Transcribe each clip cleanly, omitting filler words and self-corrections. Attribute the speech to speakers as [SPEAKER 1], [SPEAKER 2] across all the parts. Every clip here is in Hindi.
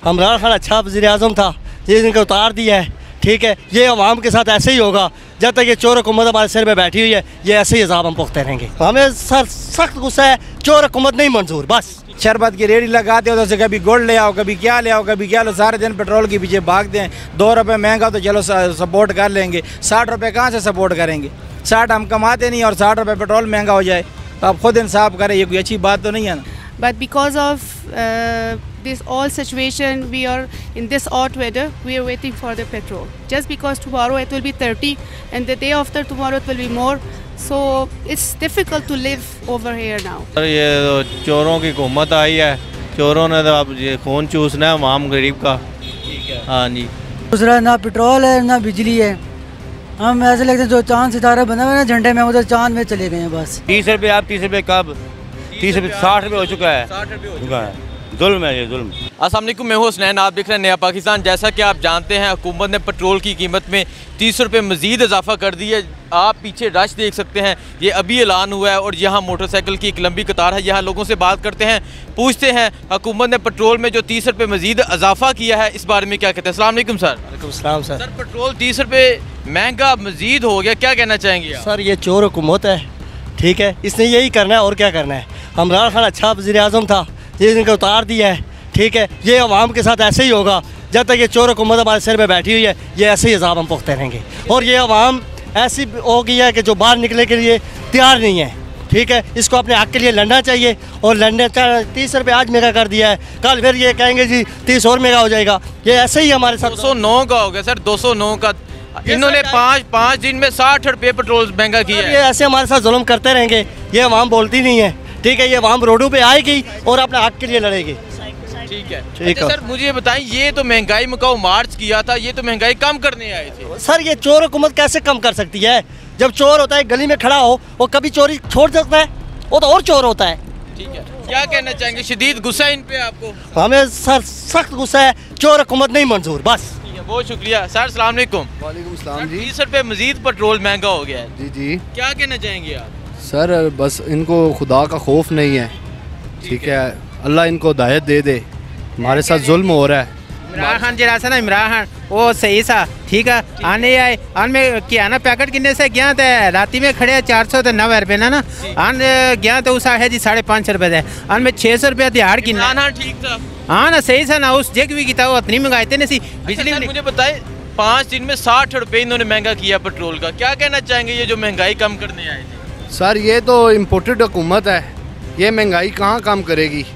[SPEAKER 1] इमरान खान अच्छा वज़ीर-ए-आज़म था, ये इनको उतार दिया है। ठीक है, ये अवाम के साथ ऐसे ही होगा जब तक ये चोर हुकूमत हमारे सिर पे बैठी हुई है, ये ऐसे ही अज़ाब हम भुगते रहेंगे। हमें सख्त गुस्सा है, चोर हुकूमत नहीं मंजूर। बस
[SPEAKER 2] शरबत की रेडी लगाते हो तो कभी गुड़ ले आओ, कभी क्या ले आओ, कभी क्या लो, सारे दिन पेट्रोल के पीछे भागते हैं। 2 रुपये महंगा तो चलो सपोर्ट कर लेंगे, 60 रुपये कहाँ से सपोर्ट करेंगे? 60 हम कमाते नहीं और 60 रुपये पेट्रोल महंगा हो जाए तो आप खुद इंसाफ करें, ये कोई अच्छी बात तो नहीं है ना।
[SPEAKER 3] But because of this all situation, we are in this hot weather, we are waiting for the petrol. Just because tomorrow it will be 30 and the day after tomorrow it will be more. So it's difficult to live over here now.
[SPEAKER 4] ये चोरों की हुकूमत आई है, चोरों ने तो अब ये खून चूसना है आम गरीब का। ठीक है, हाँ जी।
[SPEAKER 5] दूसरा ना पेट्रोल है ना बिजली है, हम ऐसे लगते हैं जो चांद सितारा बना हुआ है ना झंडे में, उधर चांद में चले गए हैं बस।
[SPEAKER 4] 30 रुपये, आप 30 रुपये कब? 30 रुपये 60 रुपये हो चुका है। 60 रुपये हो चुका है, जुल्म है ये, जुल्म।
[SPEAKER 6] अस्सलाम वालेकुम, मैं हूं हुसनैन, आप देख रहे हैं नया पाकिस्तान। जैसा कि आप जानते हैं हुकूमत ने पेट्रोल की कीमत में 30 रुपये मज़ीद इजाफा कर दी है। आप पीछे रश देख सकते हैं, ये अभी ऐलान हुआ है और यहाँ मोटरसाइकिल की एक लंबी कतार है। यहाँ लोगों से बात करते हैं, पूछते हैं हुकूमत ने पेट्रोल में जो 30 रुपये मज़ीद इजाफा किया है इस बारे में क्या कहते हैं। अस्सलाम वालेकुम सर।
[SPEAKER 1] वालेकुम सलाम सर।
[SPEAKER 6] सर पेट्रोल 30 रुपये महंगा मज़ीद हो गया, क्या कहना चाहेंगे आप?
[SPEAKER 1] सर ये चोर हुकूमत है, ठीक है, इसने यही करना है और क्या करना है। इमरान खान अच्छा वज़ीर-ए-आज़म था, ये इनको उतार दिया है। ठीक है, ये अवाम के साथ ऐसे ही होगा जब तक ये चोर हुकूमत हमारे सिर पे बैठी हुई है, ये ऐसे ही अज़ाब हम भुगते रहेंगे। और ये अवाम ऐसी हो गई है कि जो बाहर निकलने के लिए तैयार नहीं है। ठीक है, इसको अपने हक़ के लिए लड़ना चाहिए और लड़ने का 30 रुपये आज महंगा कर दिया है, कल फिर ये कहेंगे जी 30 और महंगा हो जाएगा। ये ऐसे ही हमारे साथ
[SPEAKER 6] 209 का हो गया सर, 209 का। इन्होंने पाँच दिन में 60 रुपये पेट्रोल महंगा किया है।
[SPEAKER 1] ये ऐसे हमारे साथ जुल्म करते रहेंगे, ये अवाम बोलती नहीं है। ठीक है, ये अवाम रोडों पे आएगी और अपने हक़ के लिए लड़ेगी।
[SPEAKER 6] ठीक है, अच्छा सर मुझे बताएं, ये तो महंगाई मुकाओ मार्च किया था, ये तो महंगाई कम करने आए थे।
[SPEAKER 1] सर ये चोर हुकूमत कैसे कम कर सकती है? जब चोर होता है गली में खड़ा हो वो कभी चोरी छोड़ सकता है? वो तो और चोर होता है।
[SPEAKER 6] ठीक है, क्या कहना चाहेंगे? शदीद गुस्सा इन पे आपको?
[SPEAKER 1] हमें सर सख्त गुस्सा है, चोर हुकूमत नहीं मंजूर। बस
[SPEAKER 6] बहुत शुक्रिया सर। अस्सलाम वालेकुम।
[SPEAKER 7] वालेकुम सलाम जी।
[SPEAKER 6] 30 रुपये मजीद पेट्रोल महंगा हो गया है।
[SPEAKER 7] जी जी।
[SPEAKER 6] क्या कहना चाहेंगे आप?
[SPEAKER 7] सर बस इनको खुदा का खौफ नहीं है। ठीक है, अल्लाह इनको हिदायत दे दे, हमारे साथ जुल्म हो रहा है।
[SPEAKER 8] इमरान खान जरा सा ना, इमरान खान वो सही सा ठीक है, आने आए आन में क्या ना पैकेट किन्ने से गया था, राती में खड़े 400 तो 90 रुपये ना आन गया तो उस है जी 550 रुपये थे, आन में 600 रुपये दिहाड़ की।
[SPEAKER 6] हाँ ठीक था,
[SPEAKER 8] हाँ ना सही सा ना, उस जग भी की था वो इतनी मंगाई थे ना सी बिजली।
[SPEAKER 6] मुझे बताए 5 दिन में 60 रुपये इन्होंने महंगा किया पेट्रोल का, क्या कहना चाहेंगे ये जो महंगाई कम करने आए थे?
[SPEAKER 7] सर ये तो इम्पोर्टेड हुकूमत है, ये महंगाई कहाँ कम करेगी?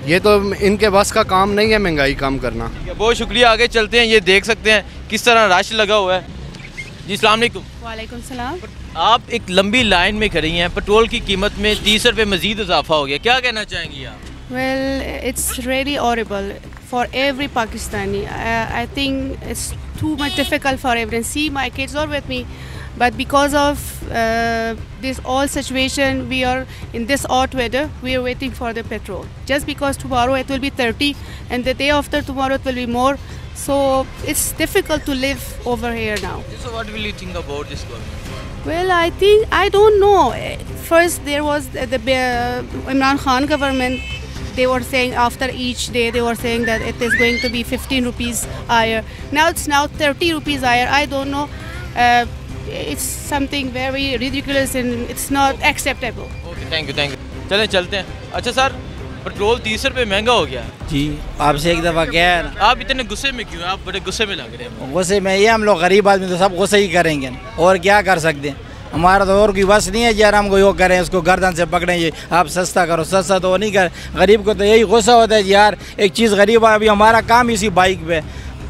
[SPEAKER 7] ये तो इनके बस का काम नहीं है महंगाई कम करना।
[SPEAKER 6] बहुत शुक्रिया, आगे चलते हैं। ये देख सकते हैं किस तरह रश लगा हुआ है। जी अस्सलाम वालेकुम।
[SPEAKER 3] वालेकुम सलाम।
[SPEAKER 6] आप एक लंबी लाइन में खड़ी हैं, पेट्रोल की कीमत में 30 रुपये मजीद इजाफा हो गया, क्या कहना चाहेंगी आप?
[SPEAKER 3] Well, it's really horrible for every Pakistani. I think it's too much difficult for everyone. See, my kids are with me, but because of this all situation, we are in this hot weather. We are waiting for the petrol. Just because tomorrow it will be 30, and the day after tomorrow it will be more. So it's difficult to live over here now.
[SPEAKER 6] So what will you think about this government?
[SPEAKER 3] Well, I don't know. First there was the Imran Khan government. They were saying after each day they were saying that it is going to be 15 rupees higher. Now it's 30 rupees higher. I don't know. It's something very ridiculous and it's not acceptable.
[SPEAKER 6] Okay, thank you. चलें चलते हैं। अच्छा सर, पेट्रोल 30 रुपये महंगा हो गया
[SPEAKER 2] जी। आपसे एक दफ़ा क्या है,
[SPEAKER 6] आप इतने गुस्से में क्यों? आप बड़े गुस्से में लग रहे हैं।
[SPEAKER 2] गुस्से में ये हम लोग गरीब आदमी तो सब गुस्से ही करेंगे और क्या कर सकते हैं, हमारा तो और कोई बस नहीं है यार हम को यो करें, उसको गर्दन से पकड़ें ये आप सस्ता करो, सस्ता तो नहीं कर। गरीब को तो यही गुस्सा होता है यार, एक चीज़ गरीब अभी हमारा काम इसी बाइक पे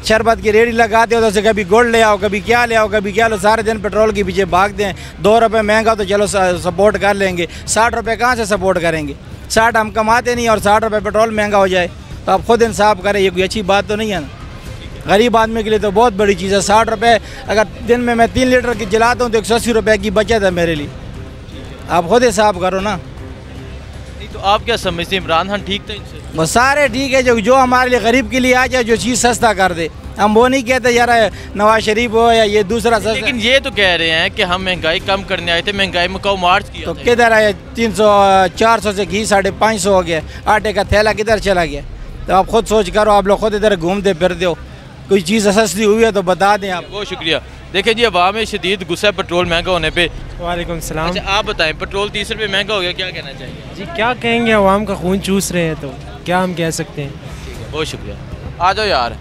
[SPEAKER 2] शरबत की रेडी लगाते हो तो कभी गुड़ ले आओ, कभी क्या ले आओ, कभी क्या लो, सारे दिन पेट्रोल के पीछे भागते हैं। 2 रुपये महंगा तो चलो सपोर्ट कर लेंगे, 60 रुपये कहाँ से सपोर्ट करेंगे? 60 हम कमाते नहीं और 60 रुपये पेट्रोल महंगा हो जाए तो आप खुद इंसाफ करें, ये कोई अच्छी बात तो नहीं है ना। गरीब आदमी के लिए तो बहुत बड़ी चीज़ है। 60 रुपये अगर दिन में मैं 3 लीटर की जलाता हूँ तो 180 रुपये की बचत है मेरे लिए, आप खुद हिसाब करो ना।
[SPEAKER 6] नहीं तो आप क्या समझते हैं, इमरान खान ठीक था इनसे?
[SPEAKER 2] वो सारे ठीक है, जो हमारे लिए गरीब के लिए आ जाए, जो चीज़ सस्ता कर दे। हम वो नहीं कहते यार नवाज शरीफ हो या ये दूसरा सस्ता।
[SPEAKER 6] लेकिन ये तो कह रहे हैं कि हम महंगाई कम करने आए थे, महंगाई मुकाओ मार्च किया
[SPEAKER 2] तो
[SPEAKER 6] था।
[SPEAKER 2] किधर आए? 300 400 से घी 550 हो गया, आटे का थैला किधर चला गया? तो आप खुद सोच करो, आप लोग खुद इधर घूमते फिरते हो, कोई चीज़ सस्ती हुई है तो बता दें आप।
[SPEAKER 6] बहुत शुक्रिया। देखिए जी, अवाम में शदीद गुस्सा है पेट्रोल महंगा होने पे।
[SPEAKER 9] वालेकुम सलाम।
[SPEAKER 6] अच्छा आप बताएं, पेट्रोल 30 रुपये महंगा हो गया, क्या कहना चाहिए?
[SPEAKER 9] जी क्या कहेंगे, अवाम का खून चूस रहे हैं तो क्या हम कह सकते हैं।
[SPEAKER 6] ठीक है, बहुत शुक्रिया। आ जाओ यार।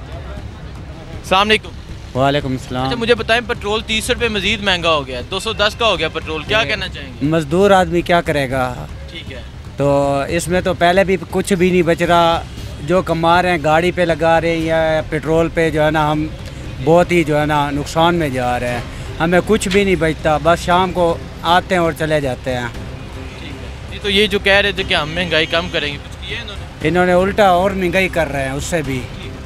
[SPEAKER 6] अस्सलाम वालेकुम।
[SPEAKER 10] वालेकुम सलाम।
[SPEAKER 6] अच्छा मुझे बताएं, पेट्रोल 30 रुपये मजीद महंगा हो गया, 210 का हो गया पेट्रोल, क्या कहना चाहेंगे?
[SPEAKER 10] मजदूर आदमी क्या करेगा।
[SPEAKER 6] ठीक है,
[SPEAKER 10] तो इसमें तो पहले भी कुछ भी नहीं बच रहा, जो कमा रहे हैं गाड़ी पे लगा रहे हैं या पेट्रोल पे, जो है ना हम बहुत ही जो है ना नुकसान में जा रहे हैं। हमें कुछ भी नहीं बचता, बस शाम को आते हैं और चले जाते हैं।
[SPEAKER 6] ठीक है जी। तो ये जो कह रहे थे कि हम महंगाई कम करेंगे, कुछ किया
[SPEAKER 10] इन्होंने उल्टा और महंगाई कर रहे हैं उससे भी।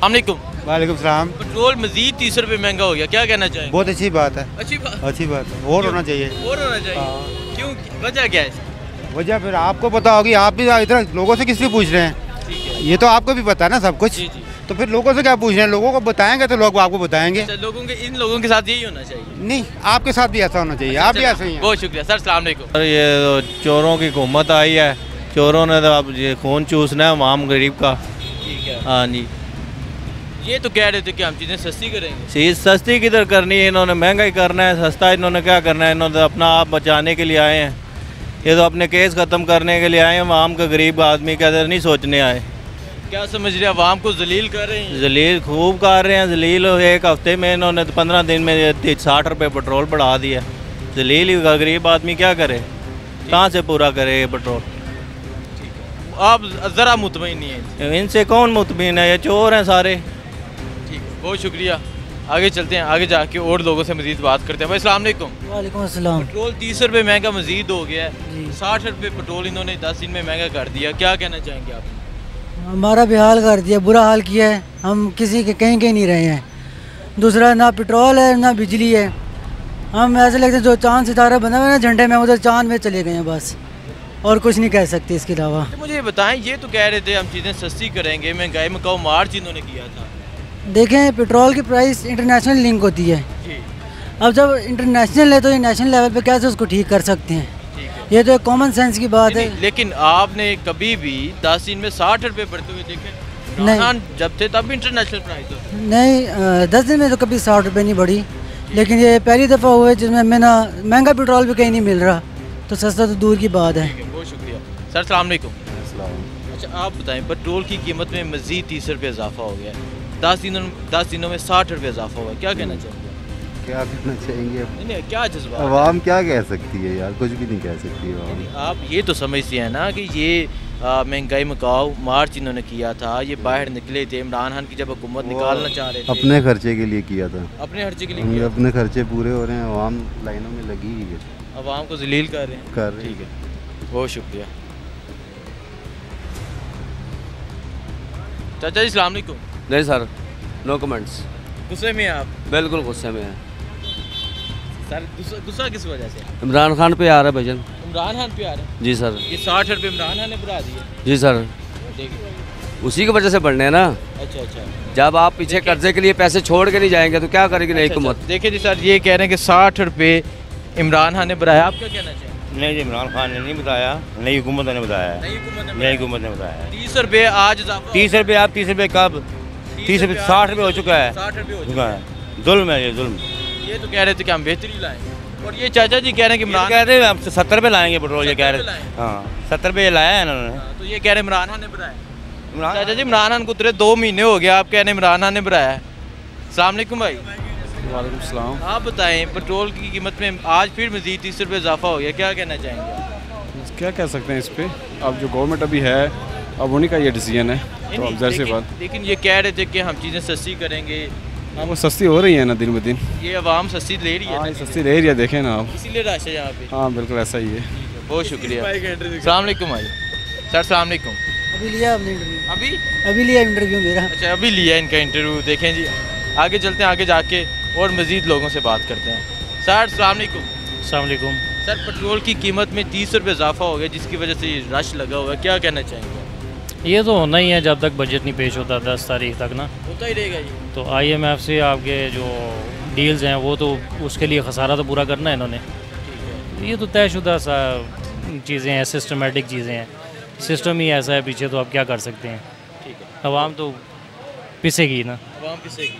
[SPEAKER 6] वालेकुम।
[SPEAKER 11] वालेकुम सलाम।
[SPEAKER 6] पेट्रोल मजीद 30 रुपये महंगा हो गया, क्या कहना चाहेंगे?
[SPEAKER 11] बहुत अच्छी बात है।
[SPEAKER 6] अच्छी बात
[SPEAKER 11] है, और होना चाहिए।
[SPEAKER 6] और होना चाहिए। क्यों, वजह क्या है?
[SPEAKER 11] वजह फिर आपको पता होगी, आप भी इधर लोगों से किससे पूछ रहे हैं? ये तो आपको भी पता है ना सब कुछ।
[SPEAKER 6] जी जी।
[SPEAKER 11] तो फिर लोगों से क्या पूछ रहे हैं? लोगों को बताएंगे तो लोग आपको बताएंगे।
[SPEAKER 6] अच्छा, इन लोगों के साथ यही होना चाहिए?
[SPEAKER 11] नहीं, आपके साथ भी ऐसा होना चाहिए। आप भी ऐसे ही हैं।
[SPEAKER 6] बहुत शुक्रिया सर। अस्सलाम वालेकुम।
[SPEAKER 4] ये तो चोरों की हुकूमत आई है, चोरों ने तो अब ये खून चूसना है आम गरीब का।
[SPEAKER 6] ठीक है।
[SPEAKER 4] हाँ जी।
[SPEAKER 6] ये तो कह रहे थे कि हम चीज़ें सस्ती करेंगे।
[SPEAKER 4] चीज़ सस्ती किधर करनी है, इन्होंने महंगाई करना है, सस्ता इन्होंने क्या करना है? इन्होंने तो अपना आप बचाने के लिए आए हैं, ये तो अपने केस ख़त्म करने के लिए आए हैं, आम का गरीब आदमी का इधर नहीं सोचने आए।
[SPEAKER 6] क्या समझ रहे हैं, आवाम को जलील कर रहे हैं?
[SPEAKER 4] जलील खूब कर रहे हैं, जलील। एक हफ्ते में इन्होंने 15 दिन में 60 रुपये पेट्रोल बढ़ा दिया। जलील ही, गरीब आदमी क्या करे, कहाँ से पूरा करे ये पेट्रोल?
[SPEAKER 6] आप ज़रा मुतमईन नहीं है?
[SPEAKER 4] इनसे कौन मुतमईन है, ये चोर हैं सारे।
[SPEAKER 6] ठीक है, बहुत शुक्रिया। आगे चलते हैं, आगे जाके और लोगों से मजीद बात करते हैं। भाई अस्सलाम वालेकुम।
[SPEAKER 5] वालेकुम अस्सलाम।
[SPEAKER 6] पेट्रोल 30 रुपये महंगा मजीद हो गया है, 60 रुपये पेट्रोल इन्होंने 10 दिन में महंगा कर दिया, क्या कहना चाहेंगे आप?
[SPEAKER 5] हमारा भी हाल कर दिया, बुरा हाल किया है, हम किसी के कहीं नहीं रहे हैं। दूसरा ना पेट्रोल है ना बिजली है, हम ऐसे लगते हैं जो चांद सितारा बना हुआ है ना झंडे में, उधर चांद में चले गए हैं बस, और कुछ नहीं कह सकते इसके अलावा।
[SPEAKER 6] तो मुझे ये बताएं, ये तो कह रहे थे हम चीज़ें सस्ती करेंगे, महंगाई में कहो मार्च इन्होंने किया था।
[SPEAKER 5] देखें, पेट्रोल की प्राइस इंटरनेशनल लिंक होती है
[SPEAKER 6] जी।
[SPEAKER 5] अब जब इंटरनेशनल है तो ये नेशनल लेवल पे कैसे उसको ठीक कर सकते हैं? ये तो एक कॉमन सेंस की बात है।
[SPEAKER 6] लेकिन आपने कभी भी 10 दिन में 60 रुपये बढ़ते हुए देखे? नहीं, जब थे तब इंटरनेशनल प्राइस होते
[SPEAKER 5] नहीं, 10 दिन में तो कभी 60 रुपये नहीं बढ़ी, लेकिन ये पहली दफ़ा हुआ है जिसमें मैं ना महंगा पेट्रोल भी कहीं नहीं मिल रहा, तो सस्ता तो दूर की बात है।
[SPEAKER 6] बहुत शुक्रिया सर। अस्सलाम वालेकुम। अच्छा आप बताएं, पेट्रोल की कीमत में मज़ीद 30 रुपये इजाफा हो गया, 10 दिनों में 60 रुपये इजाफा हुआ, क्या कहना चाहेंगे?
[SPEAKER 12] क्या कहना चाहेंगे?
[SPEAKER 6] नहीं, क्या जज्बा?
[SPEAKER 12] आवाम क्या कह सकती है यार, कुछ भी नहीं कह सकती है।
[SPEAKER 6] आप ये तो समझते हैं ना कि ये महंगाई मकाओ मार्च इन्होंने किया था, ये बाहर निकले थे, इमरान खान की जब हुकूमत निकालना चाह रहे थे,
[SPEAKER 12] अपने खर्चे के लिए किया था।
[SPEAKER 6] अपने खर्चे के लिए किया?
[SPEAKER 12] अपने खर्चे पूरे हो रहे हैं, आवाम लाइनों में लगी ही है,
[SPEAKER 6] आवाम को जलील कर रहे हैं।
[SPEAKER 12] ठीक
[SPEAKER 6] है, बहुत शुक्रिया चाचा जी। अस्सलाम वालेकुम।
[SPEAKER 13] नहीं सर, नो कमेंट्स।
[SPEAKER 6] गुस्से में आप?
[SPEAKER 13] बिल्कुल गुस्से में है
[SPEAKER 6] सर। गुस्सा किस वजह से?
[SPEAKER 13] इमरान खान पे आ रहा है भजन।
[SPEAKER 6] इमरान खान पे आ रहा है?
[SPEAKER 13] जी सर।
[SPEAKER 6] ये 60 रुपये इमरान खान ने बढ़ा दिए?
[SPEAKER 13] जी सर, उसी की वजह से बढ़ने हैं ना।
[SPEAKER 6] अच्छा।
[SPEAKER 13] जब आप पीछे कर्जे के लिए पैसे छोड़ के नहीं जाएंगे तो क्या करेगी नई हुकूमत?
[SPEAKER 6] देखिए जी सर, ये कह रहे हैं कि 60 रुपये इमरान खान ने बढ़ाया, आप क्या कहना चाहेंगे?
[SPEAKER 14] नहीं जी, इमरान खान ने नहीं बताया, नई हुकूमत ने बताया। नई हुकूमत ने बताया
[SPEAKER 6] 30 रुपये आज
[SPEAKER 14] 30 रुपये। आप 30 रुपये कब? 30 रुपये 60 रुपये हो चुका है।
[SPEAKER 6] 60 रुपये हो चुका है।
[SPEAKER 14] जुल्म है ये, जुल्म।
[SPEAKER 6] ये तो कह रहे थे कि हम बेहतरी लाएं, और ये चाचा जी कह रहे हैं कि इमरान
[SPEAKER 14] कह रहे हैं हम 70 रुपये लाएंगे पेट्रोल, ये कह रहे हैं। हाँ 70 रुपये लाया है इन्होंने।
[SPEAKER 6] तो ये कह रहे हैं इमरान खान ने बढ़ाया। चाचा जी इमरान खान को उतरे 2 महीने हो गया, आप कह रहे हैं इमरान खान ने बढ़ाया। अस्सलाम वालेकुम भाई।
[SPEAKER 15] वालेकुम सलाम।
[SPEAKER 6] आप बताएं, पेट्रोल की कीमत में आज फिर मज़ीद 30 रुपये इजाफा हो गया, क्या कहना चाहेंगे?
[SPEAKER 15] क्या कह सकते हैं इस पर? अब जो गवर्नमेंट अभी है, अब उन्हीं का ये डिसीजन है, तो अब ज़ाहिर सी बात।
[SPEAKER 6] लेकिन ये कह रहे थे कि हम चीज़ें सस्ती करेंगे,
[SPEAKER 15] वो सस्ती हो रही है ना दिन ब दिन।
[SPEAKER 6] ये आवाम सस्ती ले रही है।
[SPEAKER 15] हाँ, सस्ती ले रही है, देखें ना आप,
[SPEAKER 6] इसीलिए रश है यहाँ पे।
[SPEAKER 15] हाँ बिल्कुल ऐसा ही है।
[SPEAKER 6] बहुत शुक्रिया। अस्सलाम वालेकुम भाई। सर अस्सलाम वालेकुम।
[SPEAKER 5] अभी लिया आपने इंटरव्यू?
[SPEAKER 6] अभी
[SPEAKER 5] लिया इंटरव्यू मेरा।
[SPEAKER 6] अच्छा, अभी लिया इनका इंटरव्यू। देखें जी, आगे चलते हैं, आगे जाके और मज़ीद लोगों से बात करते हैं। सर अस्सलाम वालेकुम।
[SPEAKER 16] अस्सलाम वालेकुम।
[SPEAKER 6] सर पेट्रोल की कीमत में 30 रुपये इजाफा हो गया, जिसकी वजह से रश लगा हुआ है, क्या कहना चाहेंगे?
[SPEAKER 16] ये तो होना ही है, जब तक बजट नहीं पेश होता 10 तारीख तक ना,
[SPEAKER 6] होता ही रहेगा ये।
[SPEAKER 16] तो IMF से आपके जो डील्स हैं वो तो उसके लिए खसारा तो पूरा करना है इन्होंने। ये तो तयशुदा सा चीज़ें हैं, सिस्टमेटिक चीज़ें हैं, सिस्टम ही ऐसा है पीछे, तो आप क्या कर सकते हैं।
[SPEAKER 6] ठीक है।
[SPEAKER 16] आवाम तो पिसेगी ना।
[SPEAKER 6] आवाम पिसेगी।